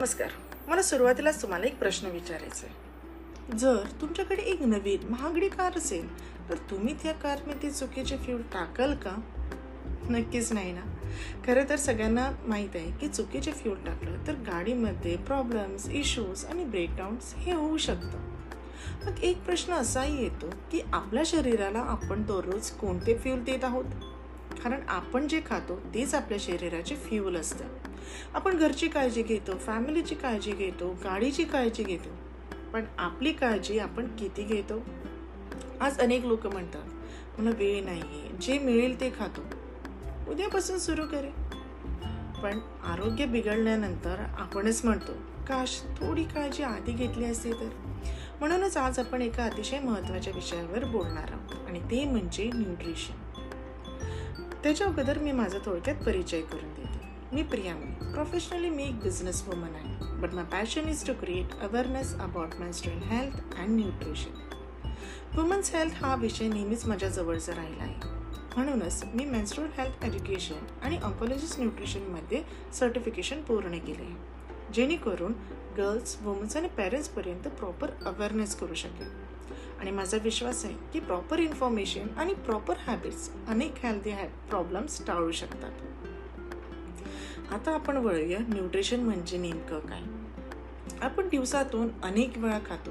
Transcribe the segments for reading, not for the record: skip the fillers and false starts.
नमस्कार. मला सुरुवातीलाच तुम्हाला एक प्रश्न विचारायचा आहे. जर तुमच्याकडे एक नवीन महागडी कार असेल तर तुम्ही त्या कारमध्ये चुकीचे फ्यूल टाकाल का? नक्कीच नाही ना. खरं तर सगळ्यांना माहीत आहे की चुकीचे फ्यूल टाकलं तर गाडीमध्ये प्रॉब्लेम्स, इश्यूज आणि ब्रेकडाऊन्स हे होऊ शकतं. मग एक प्रश्न असाही येतो की आपल्या शरीराला आपण दररोज कोणते फ्यूल देत आहोत? कारण आपण जे खातो तेच आपल्या शरीराचे फ्यूल असतं. आपण घरची काळजी घेतो, फॅमिलीची काळजी घेतो, गाडीची काळजी घेतो, पण आपली काळजी आपण किती घेतो? आज अनेक लोक म्हणतात मला वेळ नाहीये, जे मिळेल ते खातो, उद्यापासून सुरू करे. पण आरोग्य बिघडल्यानंतर आपणच म्हणतो काश थोडी काळजी आधी घेतली असती तर. म्हणूनच आज आपण एका अतिशय महत्त्वाच्या विषयावर बोलणार आहोत आणि ते म्हणजे न्यूट्रिशन. त्याच्या अगोदर मी माझा थोडक्यात परिचय करून देते. मी प्रियांका. प्रोफेशनली मी एक बिझनेस वुमन आहे, but my passion is to create awareness about menstrual health and nutrition. Women's health हा विषय नेहमीच माझ्या जवळचा राहिला आहे. म्हणूनच मी मेन्स्ट्रुअल हेल्थ एज्युकेशन आणि ऑन्कोलॉजिस्ट न्यूट्रिशनमध्ये सर्टिफिकेशन पूर्ण केले आहे, जेणेकरून गर्ल्स, वुमन्स आणि पेरेंट्सपर्यंत प्रॉपर अवेअरनेस करू शकेल. आणि माझा विश्वास आहे की प्रॉपर इन्फॉर्मेशन आणि प्रॉपर हॅबिट्स अनेक हेल्दी प्रॉब्लेम्स टाळू शकतात. आता आपण वळूया न्यूट्रिशन म्हणजे नेमकं काय. आपण दिवसातून अनेक वेळा खातो.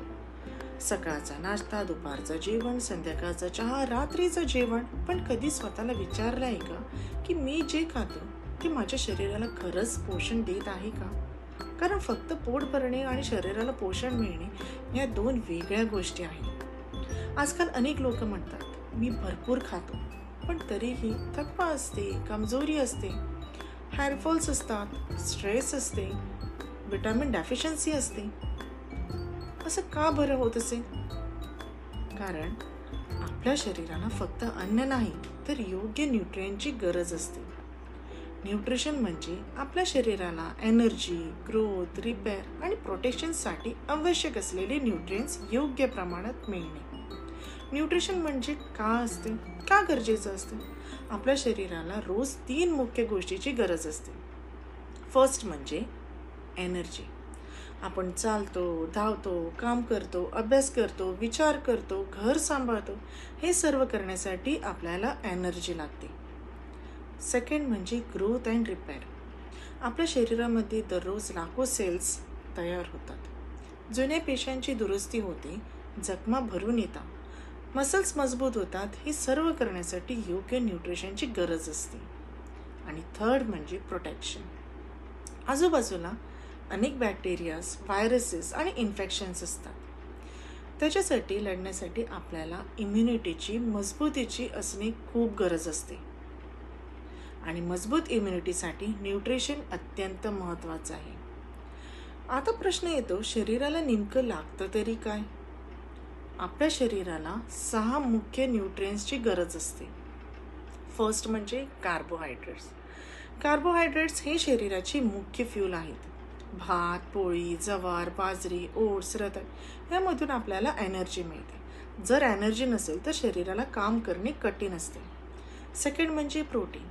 सकाळचा नाश्ता, दुपारचं जेवण, संध्याकाळचा चहा, रात्रीचं जेवण. पण कधी स्वतःला विचारलं आहे का की मी जे खातो ते माझ्या शरीराला खरंच पोषण देत आहे का? कारण फक्त पोट भरणे आणि शरीराला पोषण मिळणे या दोन वेगळ्या गोष्टी आहेत. आजकाल अनेक लोक म्हणतात मी भरपूर खातो, पण तरीही थकवा असते, कमजोरी असते, हेअरफॉल्स असतात, स्ट्रेस असते, विटॅमिन डेफिशियन्सी असते. असं का बरं होत असेल? कारण आपल्या शरीराला फक्त अन्न नाही तर योग्य न्यूट्रिएंटची गरज असते. न्यूट्रिशन म्हणजे आपल्या शरीराला एनर्जी, ग्रोथ, रिपेअर आणि प्रोटेक्शनसाठी आवश्यक असलेले न्यूट्रिएंट्स योग्य प्रमाणात मिळणे. न्यूट्रिशन म्हणजे का असते, का गरजेचं असते? आपल्या शरीराला रोज 3 मुख्य गोष्टीची गरज असते. फर्स्ट म्हणजे एनर्जी. आपण चालतो, धावतो, काम करतो, अभ्यास करतो, विचार करतो, घर सांभाळतो, हे सर्व करण्यासाठी आपल्याला एनर्जी लागते. सेकंड म्हणजे ग्रोथ अँड रिपेअर. आपल्या शरीरामध्ये दररोज लाखो सेल्स तयार होतात. जुन्या पेशांची दुरुस्ती होते, जखमा भरून येतात, मसल्स मजबूत होतात. हे सर्व करण्यासाठी योग्य न्यूट्रिशनची गरज असते. आणि थर्ड म्हणजे प्रोटेक्शन. आजूबाजूला अनेक बॅक्टेरियाज, व्हायरसेस आणि इन्फेक्शन्स असतात. त्याच्यासाठी लढण्यासाठी आपल्याला इम्युनिटीची मजबूतीची असणे खूप गरज असते. आणि मजबूत इम्युनिटीसाठी न्यूट्रिशन अत्यंत महत्त्वाचं आहे. आता प्रश्न येतो, शरीराला नेमकं लागतं तरी काय? आपल्या शरीराला 6 मुख्य न्यूट्रिएंट्सची गरज असते. फर्स्ट म्हणजे कार्बोहायड्रेट्स. कार्बोहायड्रेट्स हे शरीराचे मुख्य फ्यूल आहेत. भात, पोळी, ज्वार, बाजरी, ओट्स, रताळी यामधून आपल्याला एनर्जी मिळते. जर एनर्जी नसेल तर शरीराला काम करणे कठीण असते. सेकंड म्हणजे प्रोटीन.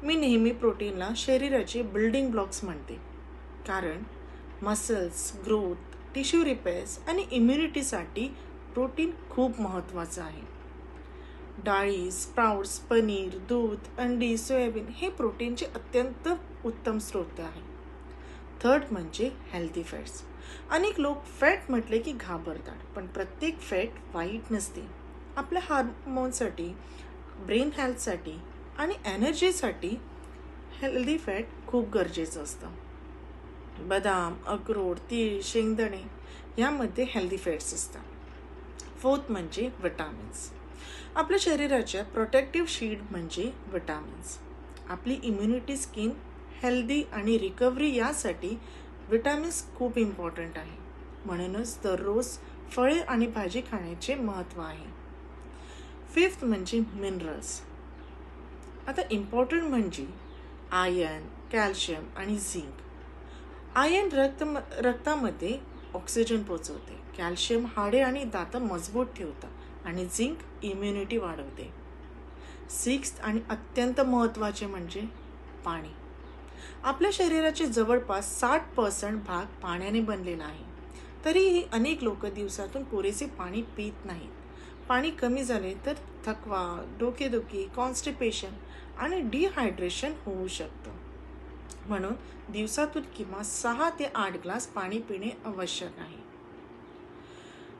मी नेहमी प्रोटीनला शरीराचे बिल्डिंग ब्लॉक्स म्हणते, कारण मसल्स, ग्रोथ, टिश्यू रिपेअर्स आणि इम्युनिटीसाठी प्रोटीन खूप महत्त्वाचं आहे. डाळी, स्प्राउट्स, पनीर, दूध, अंडी, सोयाबीन हे प्रोटीनचे अत्यंत उत्तम स्रोत आहे. थर्ड म्हणजे हेल्दी फॅट्स. अनेक लोक फॅट म्हटले की घाबरतात, पण प्रत्येक फॅट वाईट नसते. आपल्या हार्मोनसाठी, ब्रेन हेल्थसाठी आणि एनर्जीसाठी हेल्दी फॅट खूप गरजेचं असतं. बदाम, अक्रोड, तीळ, शेंगदाणे यामध्ये हेल्दी फॅट्स असतात. फोर्थ म्हणजे विटामिन्स. आपल्या शरीराच्या प्रोटेक्टिव्ह शील्ड म्हणजे विटामिन्स. आपली इम्युनिटी, स्किन हेल्दी आणि रिकव्हरी यासाठी विटामिन्स खूप इम्पॉर्टंट आहे. म्हणूनच दररोज फळे आणि भाजी खाण्याचे महत्त्व आहे. फिफ्थ म्हणजे मिनरल्स. आता इम्पॉर्टंट म्हणजे आयर्न, कॅल्शियम आणि झिंक. आयर्न रक्तामध्ये ऑक्सिजन पोचवते, कॅल्शियम हाडे आणि दात मजबूत ठेवतात आणि झिंक इम्युनिटी वाढवते. सिक्स्थ आणि अत्यंत महत्त्वाचे म्हणजे पाणी. आपल्या शरीराचे जवळपास 60% भाग पाण्याने बनलेला आहे. तरीही अनेक लोक दिवसातून पुरेसे पाणी पित नाहीत. पाणी कमी झाले तर थकवा, डोकेदुखी, कॉन्स्टिपेशन आणि डिहायड्रेशन होऊ शकतं. म्हणून दिवसातून किमान 6 ते 8 ग्लास पाणी पिणे आवश्यक आहे.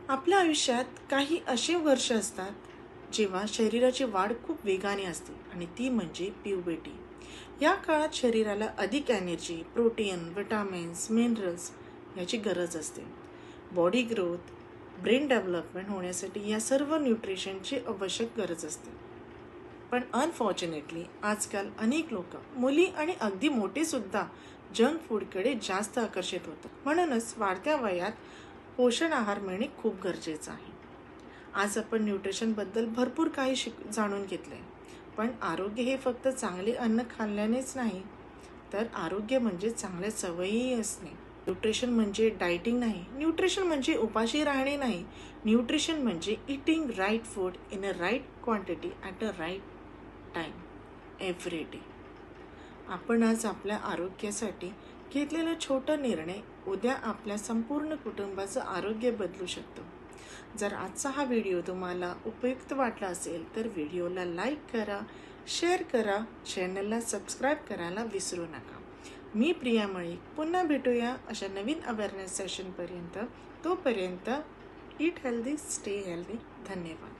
आपल्या आयुष्यात काही असे वर्ष असतात जेव्हा शरीराची वाढ खूप वेगाने असते आणि ती म्हणजे प्युबर्टी. या काळात शरीराला अधिक एनर्जी, प्रोटीन, विटामिन्स, मिनरल्स याची गरज असते. बॉडी ग्रोथ, ब्रेन डेव्हलपमेंट होण्यासाठी या सर्व न्यूट्रिशनची आवश्यक गरज असते. पण अनफॉर्च्युनेटली आजकाल अनेक लोक, मुली आणि अगदी मोठे सुद्धा जंक फूडकडे जास्त आकर्षित होतात. म्हणूनच वाढत्या वयात पोषण आहार मिळणे खूप गरजेचं आहे. आज आपण न्यूट्रिशनबद्दल भरपूर काही जाणून घेतले. पण आरोग्य हे फक्त चांगले अन्न खाल्ल्यानेच नाही, तर आरोग्य म्हणजे चांगल्या सवयी असणे. न्यूट्रिशन म्हणजे डायटिंग नाही, न्यूट्रिशन म्हणजे उपाशी राहणे नाही. न्यूट्रिशन म्हणजे eating right food in a right quantity at a right time every day. आपण आज आपल्या आरोग्यासाठी घेतलेला छोटा निर्णय उद्या आपल्या संपूर्ण कुटुंबाचं आरोग्य बदलू शकतो. जर आजचा हा व्हिडिओ तुम्हाला उपयुक्त वाटला असेल तर व्हिडिओला लाईक करा, शेअर करा, चॅनलला सबस्क्राईब करायला विसरू नका. मी प्रिया मळिक. पुन्हा भेटूया अशा नवीन अवेअरनेस सेशनपर्यंत. तोपर्यंत ईट हेल्दी, स्टे हेल्दी. धन्यवाद.